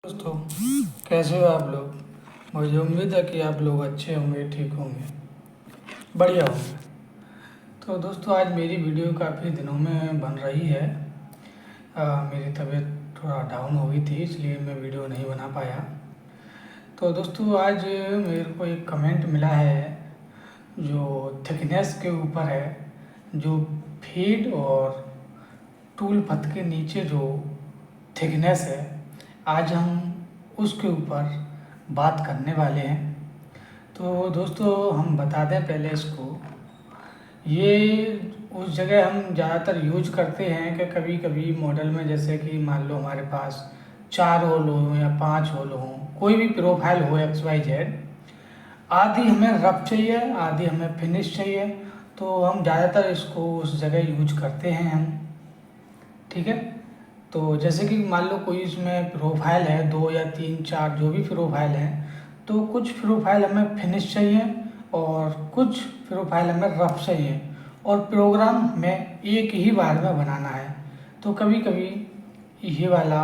दोस्तों, कैसे हो आप लोग। मुझे उम्मीद है कि आप लोग अच्छे होंगे, ठीक होंगे, बढ़िया होंगे। तो दोस्तों, आज मेरी वीडियो काफ़ी दिनों में बन रही है। मेरी तबीयत थोड़ा डाउन हो गई थी, इसलिए मैं वीडियो नहीं बना पाया। तो दोस्तों, आज मेरे को एक कमेंट मिला है जो थिकनेस के ऊपर है, जो फीड और टूल पथ के नीचे जो थिकनेस है, आज हम उसके ऊपर बात करने वाले हैं। तो दोस्तों, हम बता दें पहले इसको, ये उस जगह हम ज़्यादातर यूज करते हैं कि कभी कभी मॉडल में, जैसे कि मान लो हमारे पास 4 होल हो या 5 होल हो, कोई भी प्रोफाइल हो XYZ, आधी हमें रफ चाहिए, आधी हमें फिनिश चाहिए, तो हम ज़्यादातर इसको उस जगह यूज करते हैं हम। ठीक है। तो जैसे कि मान लो कोई इसमें प्रोफाइल है 2 या 3 4, जो भी प्रोफाइल है, तो कुछ प्रोफाइल हमें फिनिश चाहिए और कुछ प्रोफाइल हमें रफ चाहिए, और प्रोग्राम हमें एक ही बार में बनाना है। तो कभी कभी ये वाला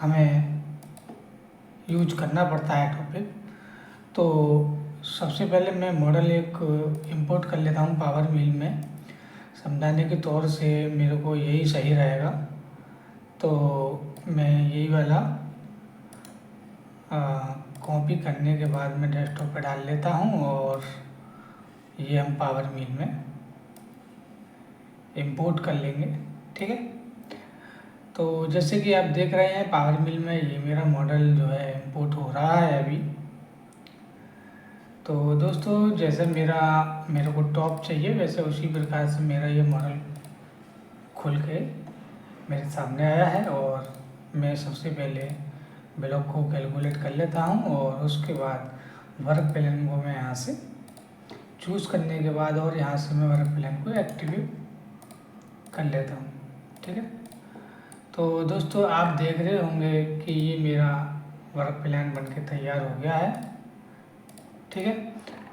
हमें यूज करना पड़ता है टॉपिक। तो सबसे पहले मैं मॉडल एक इंपोर्ट कर लेता हूँ पावर मिल में, समझाने के तौर से मेरे को यही सही रहेगा। तो मैं यही वाला कॉपी करने के बाद मैं डेस्कटॉप पर डाल लेता हूँ, और ये हम पावर मिल में इंपोर्ट कर लेंगे। ठीक है। तो जैसे कि आप देख रहे हैं पावर मिल में ये मेरा मॉडल जो है इंपोर्ट हो रहा है अभी। तो दोस्तों, जैसे मेरे को टॉप चाहिए, वैसे उसी प्रकार से मेरा ये मॉडल खुल के मेरे सामने आया है, और मैं सबसे पहले ब्लॉक को कैलकुलेट कर लेता हूँ, और उसके बाद वर्क प्लान को मैं यहाँ से चूज़ करने के बाद, और यहाँ से मैं वर्क प्लान को एक्टिवेट कर लेता हूँ। ठीक है। तो दोस्तों, आप देख रहे होंगे कि ये मेरा वर्क प्लान बनके तैयार हो गया है। ठीक है।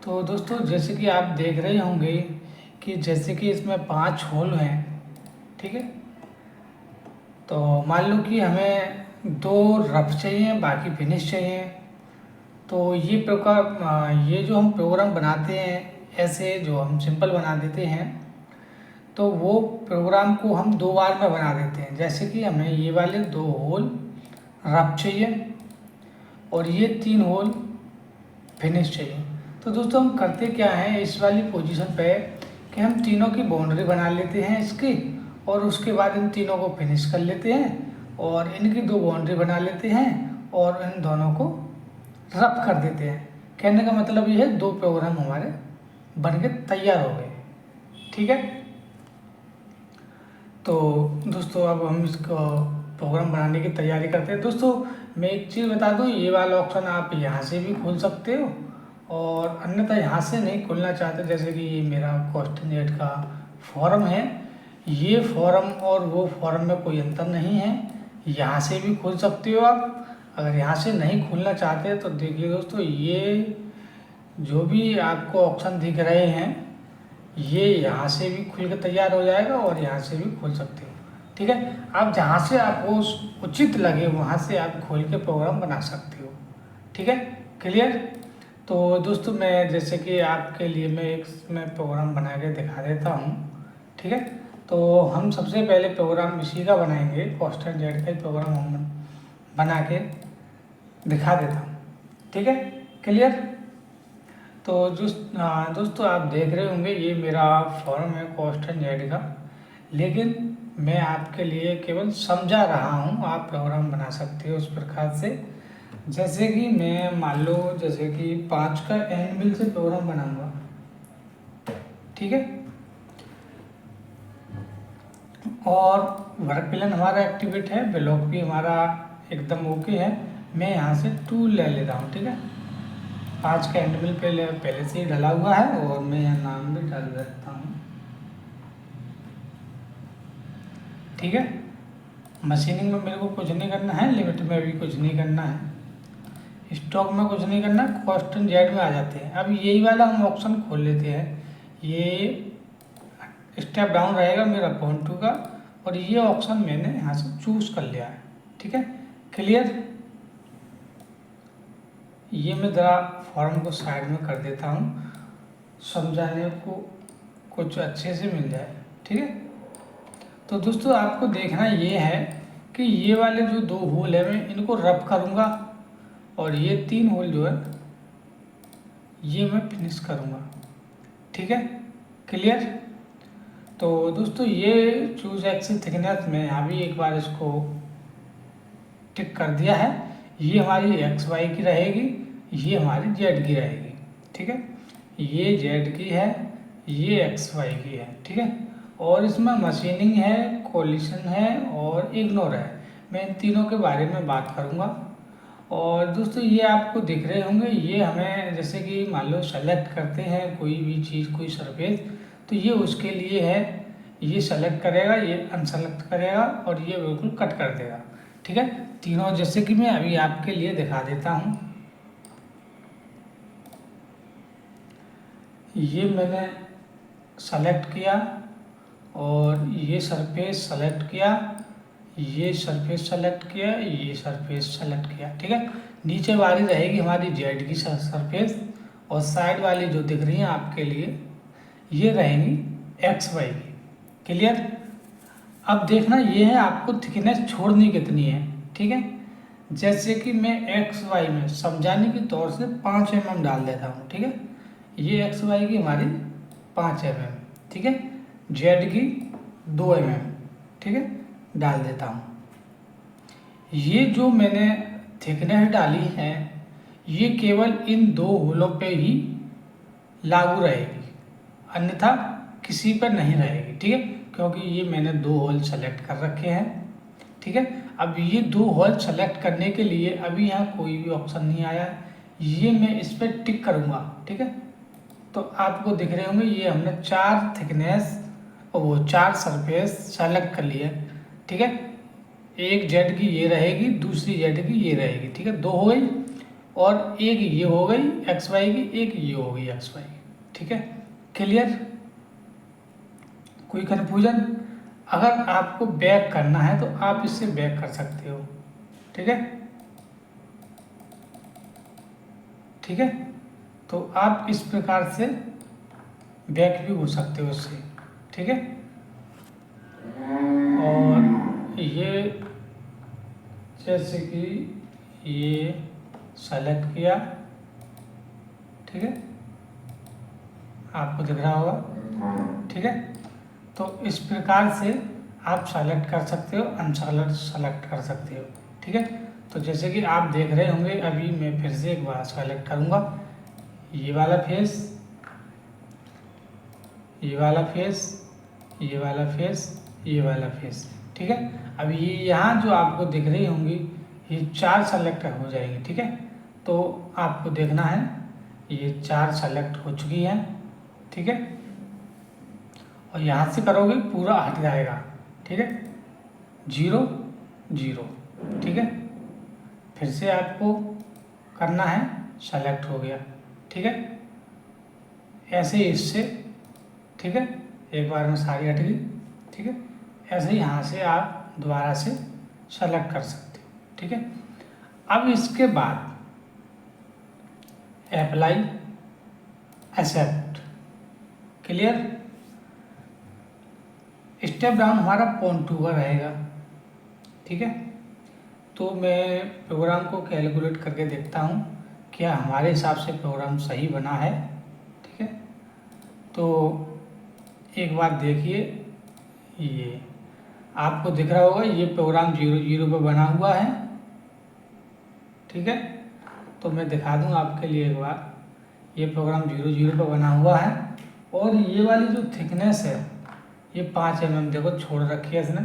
तो दोस्तों, जैसे कि आप देख रहे होंगे कि जैसे कि इसमें 5 होल हैं। ठीक है। तो मान लो कि हमें 2 रफ चाहिए, बाकी फिनिश चाहिए। तो ये जो हम प्रोग्राम बनाते हैं, ऐसे जो हम सिंपल बना देते हैं, तो वो प्रोग्राम को हम 2 बार में बना देते हैं। जैसे कि हमें ये वाले 2 होल रफ चाहिए और ये 3 होल फिनिश चाहिए। तो दोस्तों, हम करते क्या हैं इस वाली पोजीशन पे, कि हम तीनों की बाउंड्री बना लेते हैं इसकी, और उसके बाद इन तीनों को फिनिश कर लेते हैं, और इनकी 2 बाउंड्री बना लेते हैं, और इन दोनों को रफ कर देते हैं। कहने का मतलब ये है 2 प्रोग्राम हमारे बन के तैयार हो गए। ठीक है। तो दोस्तों, अब हम इसको प्रोग्राम बनाने की तैयारी करते हैं। दोस्तों, मैं एक चीज़ बता दूं, ये वाला ऑप्शन आप यहाँ से भी खोल सकते हो, और अन्यथा यहाँ से नहीं खोलना चाहते, जैसे कि ये मेरा क्वेश्चन एड का फॉर्म है, ये फॉर्म और वो फॉर्म में कोई अंतर नहीं है, यहाँ से भी खोल सकते हो आप। अगर यहाँ से नहीं खोलना चाहते तो देखिए दोस्तों, ये जो भी आपको ऑप्शन दिख रहे हैं, ये यहाँ से भी खुल के तैयार हो जाएगा, और यहाँ से भी खोल सकते हो। ठीक है। आप जहाँ से आपको उचित लगे वहाँ से आप खोल के प्रोग्राम बना सकते हो। ठीक है। क्लियर। तो दोस्तों, मैं जैसे कि आपके लिए मैं प्रोग्राम बना के दिखा देता हूँ। ठीक है। तो हम सबसे पहले प्रोग्राम इसी का बनाएंगे, कॉन्स्टेंट जेड का ही प्रोग्राम हम बना के दिखा देता हूँ। ठीक है। क्लियर। तो दोस्तों, आप देख रहे होंगे ये मेरा फॉर्म है कॉन्स्टेंट जेड का, लेकिन मैं आपके लिए केवल समझा रहा हूँ, आप प्रोग्राम बना सकते हो उस प्रकार से। जैसे कि मैं मान लो, जैसे कि 5 का एनविल से प्रोग्राम बनाऊंगा। ठीक है। और वर्क प्लान हमारा एक्टिवेट है, ब्लॉक भी हमारा एकदम ओके है। मैं यहाँ से टूल ले लेता हूँ। ठीक है। 5 का एनविल पहले से ही डला हुआ है, और मैं यहाँ नाम भी डाल देता हूँ। ठीक है। मशीनिंग में मेरे को कुछ नहीं करना है, लिमिट में भी कुछ नहीं करना है, स्टॉक में कुछ नहीं करना, कॉन्स्टेंट जेड में आ जाते हैं। अब यही वाला हम ऑप्शन खोल लेते हैं, ये स्टेप डाउन रहेगा मेरा पॉइंट 2 का, और ये ऑप्शन मैंने यहाँ से चूज़ कर लिया है। ठीक है। क्लियर। ये मैं ज़रा फॉर्म को साइड में कर देता हूँ, समझाने को कुछ अच्छे से मिल जाए। ठीक है, तो दोस्तों आपको देखना ये है कि ये वाले जो 2 होल है मैं इनको रब करूँगा और ये 3 होल जो है ये मैं फिनिश करूँगा। ठीक है, क्लियर। तो दोस्तों ये चूज एक्सिल थिकनेस में यहाँ भी एक बार इसको टिक कर दिया है। ये हमारी एक्स वाई की रहेगी, ये हमारी जेड की रहेगी। ठीक है, ये जेड की है, ये एक्स वाई की है। ठीक है, और इसमें मशीनिंग है, कोलिशन है और इग्नोर है। मैं इन तीनों के बारे में बात करूँगा। और दोस्तों ये आपको दिख रहे होंगे, ये हमें जैसे कि मान लो सेलेक्ट करते हैं कोई भी चीज़, कोई सरफेस, तो ये उसके लिए है। ये सेलेक्ट करेगा, ये अनसेलेक्ट करेगा और ये बिल्कुल कट कर देगा। ठीक है, तीनों जैसे कि मैं अभी आपके लिए दिखा देता हूँ। ये मैंने सेलेक्ट किया और ये सरफेस सेलेक्ट किया, ये सरफेस सेलेक्ट किया, ये सरफेस सेलेक्ट किया। ठीक है, नीचे वाली रहेगी हमारी जेड की सरफेस और साइड वाली जो दिख रही है आपके लिए ये रहेंगी एक्स वाई की। क्लियर। अब देखना ये है आपको थिकनेस छोड़नी कितनी है। ठीक है, जैसे कि मैं एक्स वाई में समझाने के तौर से 5 mm डाल देता हूँ। ठीक है, ये एक्स वाई की हमारी 5 mm। ठीक है, जेड की 2 mm। ठीक है, डाल देता हूँ। ये जो मैंने थिकनेस डाली है ये केवल इन 2 होलों पे ही लागू रहेगी, अन्यथा किसी पर नहीं रहेगी। ठीक है, क्योंकि ये मैंने 2 होल सेलेक्ट कर रखे हैं। ठीक है, अब ये 2 होल सेलेक्ट करने के लिए अभी यहाँ कोई भी ऑप्शन नहीं आया है, ये मैं इस पर टिक करूँगा। ठीक है, तो आपको दिख रहे होंगे ये हमने 4 थिकनेस और वो 4 सरफेस सेलेक्ट कर लिए। ठीक है, एक जेड की ये रहेगी, दूसरी जेड की ये रहेगी। ठीक है, 2 हो गई और एक ये हो गई एक्स वाई की, एक ये हो गई एक्स वाई की। ठीक है, क्लियर। कोई कन्फ्यूजन? अगर आपको बैक करना है तो आप इससे बैक कर सकते हो। ठीक है, ठीक है, तो आप इस प्रकार से बैक भी हो सकते हो इससे। ठीक है, और ये जैसे कि ये सेलेक्ट किया। ठीक है, आपको दिख रहा होगा। ठीक है, तो इस प्रकार से आप सेलेक्ट कर सकते हो, अनसेलेक्ट सेलेक्ट कर सकते हो। ठीक है, तो जैसे कि आप देख रहे होंगे अभी मैं फिर से एक बार सेलेक्ट करूँगा, ये वाला फेस, ये वाला फेस, ये वाला फेस, ये वाला फेस। ठीक है, अब ये यहाँ जो आपको दिख रही होंगी ये 4 सेलेक्ट हो जाएंगे। ठीक है, तो आपको देखना है ये 4 सेलेक्ट हो चुकी हैं। ठीक है, और यहाँ से करोगे पूरा हट जाएगा। ठीक है, 0 0। ठीक है, फिर से आपको करना है, सेलेक्ट हो गया। ठीक है, ऐसे ही इससे। ठीक है, एक बार में सारी हट गई। ठीक है, ऐसे ही यहाँ से आप दोबारा से सेलेक्ट कर सकते हो। ठीक है, अब इसके बाद apply, accept. Clear. Step down हमारा पॉइंट 2 का रहेगा। ठीक है, तो मैं प्रोग्राम को कैलकुलेट करके देखता हूँ क्या हमारे हिसाब से प्रोग्राम सही बना है। ठीक है, तो एक बार देखिए, ये आपको दिख रहा होगा ये प्रोग्राम 0 0 पर बना हुआ है। ठीक है, तो मैं दिखा दूँ आपके लिए एक बार, ये प्रोग्राम 0 0 पर बना हुआ है और ये वाली जो थिकनेस है ये 5 mm देखो छोड़ रखी है इसने।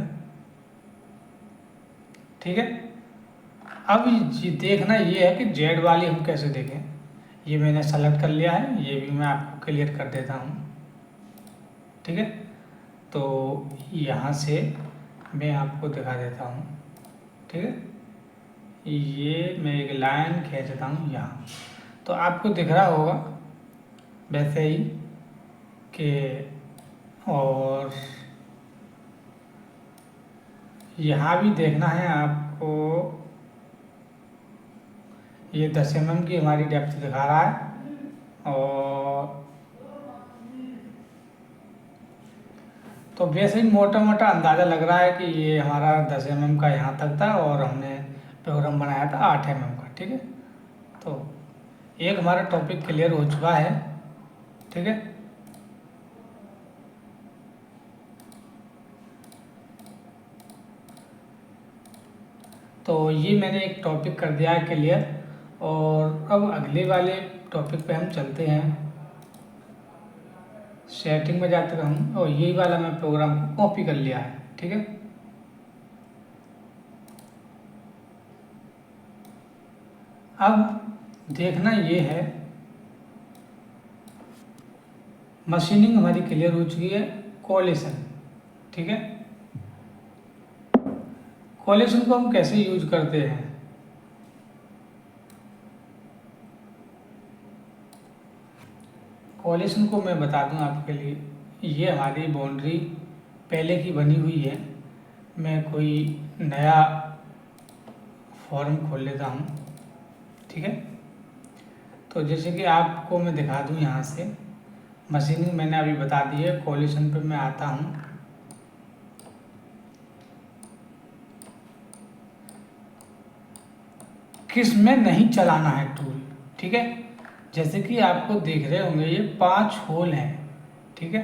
ठीक है, अब ये देखना ये है कि जेड वाली हम कैसे देखें। ये मैंने सेलेक्ट कर लिया है, ये भी मैं आपको क्लियर कर देता हूँ। ठीक है, तो यहाँ से मैं आपको दिखा देता हूँ। ठीक है, ये मैं एक लाइन खींचता हूँ यहाँ, तो आपको दिख रहा होगा वैसे ही कि, और यहाँ भी देखना है आपको, ये 10 mm की हमारी डेप्थ दिखा रहा है। और तो वैसे ही मोटा मोटा अंदाज़ा लग रहा है कि ये हमारा 10 mm का यहाँ तक था और हमने प्रोग्राम बनाया था 8 mm का। ठीक है, तो एक हमारा टॉपिक क्लियर हो चुका है। ठीक है, तो ये मैंने एक टॉपिक कर दिया है क्लियर। और अब अगले वाले टॉपिक पे हम चलते हैं। सेटिंग में जाते हम, और यही वाला मैं प्रोग्राम को कॉपी कर लिया है। ठीक है, अब देखना ये है, मशीनिंग हमारी क्लियर हो चुकी है। कोलेशन, ठीक है, कोलेशन को हम कैसे यूज करते हैं। कोलेशन को मैं बता दूं आपके लिए, ये हमारी बाउंड्री पहले की बनी हुई है। मैं कोई नया फॉर्म खोल लेता हूँ। ठीक है, तो जैसे कि आपको मैं दिखा दूं, यहाँ से मशीनिंग मैंने अभी बता दी है। कोलेशन पे मैं आता हूँ। किस में नहीं चलाना है टूल। ठीक है, जैसे कि आपको देख रहे होंगे ये 5 होल हैं। ठीक है,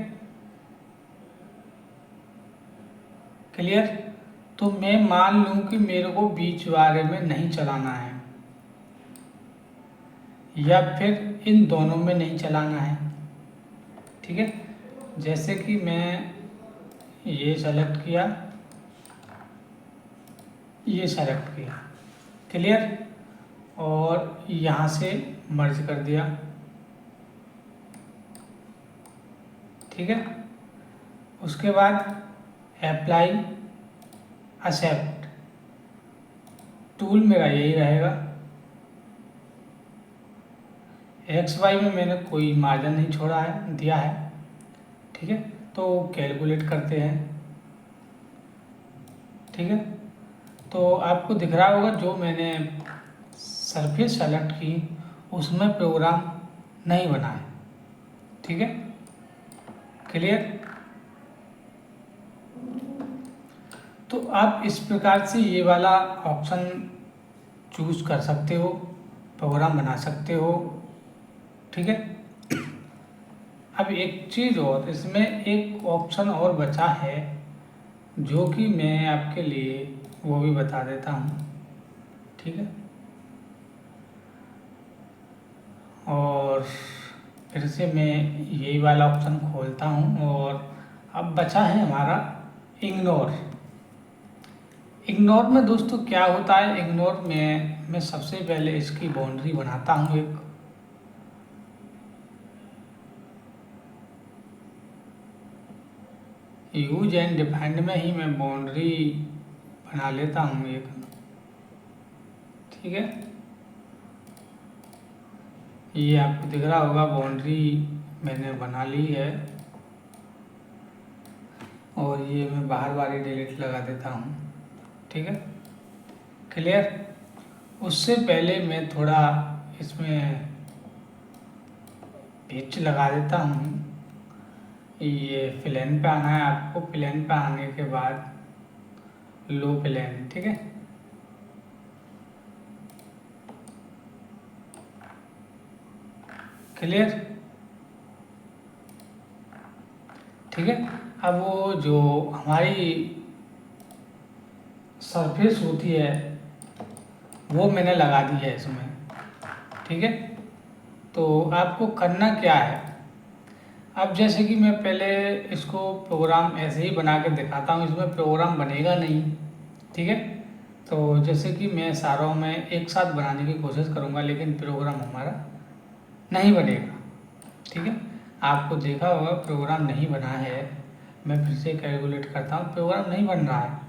क्लियर। तो मैं मान लूं कि मेरे को बीच वाले में नहीं चलाना है, या फिर इन दोनों में नहीं चलाना है। ठीक है, जैसे कि मैं ये सेलेक्ट किया, ये सेलेक्ट किया, क्लियर, और यहाँ से मर्ज कर दिया। ठीक है, उसके बाद अप्लाई एक्सेप्ट, टूल मेरा यही रहेगा। एक्स वाई में मैंने कोई मार्जिन नहीं छोड़ा है, दिया है। ठीक है, तो कैलकुलेट करते हैं। ठीक है, तो आपको दिख रहा होगा जो मैंने सरफेस सेलेक्ट की उसमें प्रोग्राम नहीं बना है। ठीक है, क्लियर। तो आप इस प्रकार से ये वाला ऑप्शन चूज कर सकते हो, प्रोग्राम बना सकते हो। ठीक है, अब एक चीज़ और, इसमें एक ऑप्शन और बचा है जो कि मैं आपके लिए वो भी बता देता हूँ। ठीक है, और फिर से मैं यही वाला ऑप्शन खोलता हूँ, और अब बचा है हमारा इग्नोर। इग्नोर में दोस्तों क्या होता है, इग्नोर में मैं सबसे पहले इसकी बाउंड्री बनाता हूँ एक। यूज एंड डिफाइंड में ही मैं बाउंड्री बना लेता हूँ एक। ठीक है, ये आपको दिख रहा होगा बाउंड्री मैंने बना ली है, और ये मैं बाहर वाली डिलीट लगा देता हूँ। ठीक है, क्लियर। उससे पहले मैं थोड़ा इसमें पिच लगा देता हूँ। ये प्लेन पे आना है आपको, प्लेन पे आने के बाद लो प्लेन। ठीक है, क्लियर। ठीक है, अब वो जो हमारी सरफेस होती है वो मैंने लगा दी है इसमें। ठीक है, तो आपको करना क्या है, अब जैसे कि मैं पहले इसको प्रोग्राम ऐसे ही बना के दिखाता हूँ, इसमें प्रोग्राम बनेगा नहीं। ठीक है, तो जैसे कि मैं सारों में एक साथ बनाने की कोशिश करूँगा, लेकिन प्रोग्राम हमारा नहीं बनेगा। ठीक है, आपको देखा होगा प्रोग्राम नहीं बना है। मैं फिर से कैलकुलेट करता हूँ, प्रोग्राम नहीं बन रहा है।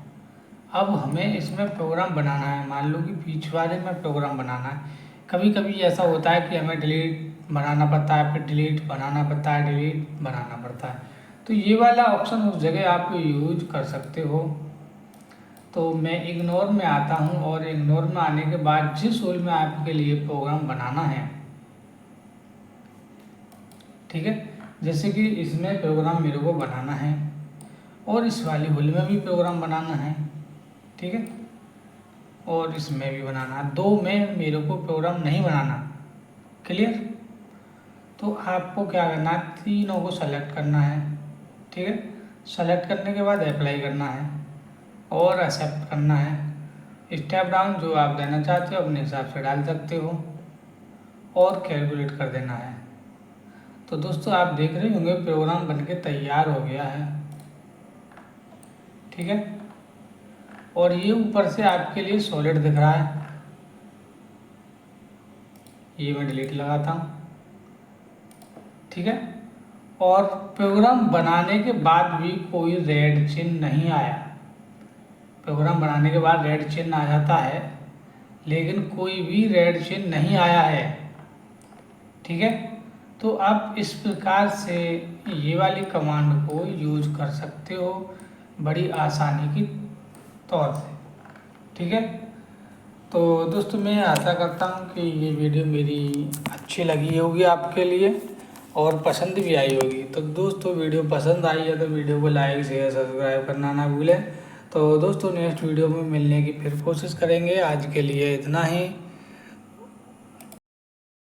अब हमें इसमें प्रोग्राम बनाना है, मान लो कि बीच वाले में प्रोग्राम बनाना है। कभी कभी ऐसा होता है कि हमें डिलीट बनाना पड़ता है, फिर डिलीट बनाना पड़ता है, डिलीट बनाना पड़ता है। तो ये वाला ऑप्शन उस जगह आप यूज कर सकते हो। तो मैं इग्नोर में आता हूँ और इग्नोर में आने के बाद जिस होल में आपके लिए प्रोग्राम बनाना है, ठीक है, जैसे कि इसमें प्रोग्राम मेरे को बनाना है और इस वाली होल में भी प्रोग्राम बनाना है, ठीक है, और इसमें भी बनाना है। दो में मेरे को प्रोग्राम नहीं बनाना। क्लियर? तो आपको क्या करना है, तीनों को सेलेक्ट करना है, ठीक है। सेलेक्ट करने के बाद अप्लाई करना है और एक्सेप्ट करना है। स्टेप डाउन जो आप देना चाहते हो अपने हिसाब से डाल सकते हो और कैलकुलेट कर देना है। तो दोस्तों आप देख रहे होंगे प्रोग्राम बनके तैयार हो गया है, ठीक है। और ये ऊपर से आपके लिए सॉलिड दिख रहा है, ये मैं डिलीट लगाता हूँ, ठीक है। और प्रोग्राम बनाने के बाद भी कोई रेड चिन्ह नहीं आया। प्रोग्राम बनाने के बाद रेड चिन्ह आ जाता है, लेकिन कोई भी रेड चिन्ह नहीं आया है, ठीक है। तो आप इस प्रकार से ये वाली कमांड को यूज कर सकते हो बड़ी आसानी की तौर से, ठीक है। तो दोस्तों मैं आशा करता हूँ कि ये वीडियो मेरी अच्छी लगी होगी आपके लिए और पसंद भी आई होगी। तो दोस्तों वीडियो पसंद आई है तो वीडियो को लाइक शेयर सब्सक्राइब करना ना भूलें। तो दोस्तों नेक्स्ट वीडियो में मिलने की फिर कोशिश करेंगे। आज के लिए इतना ही।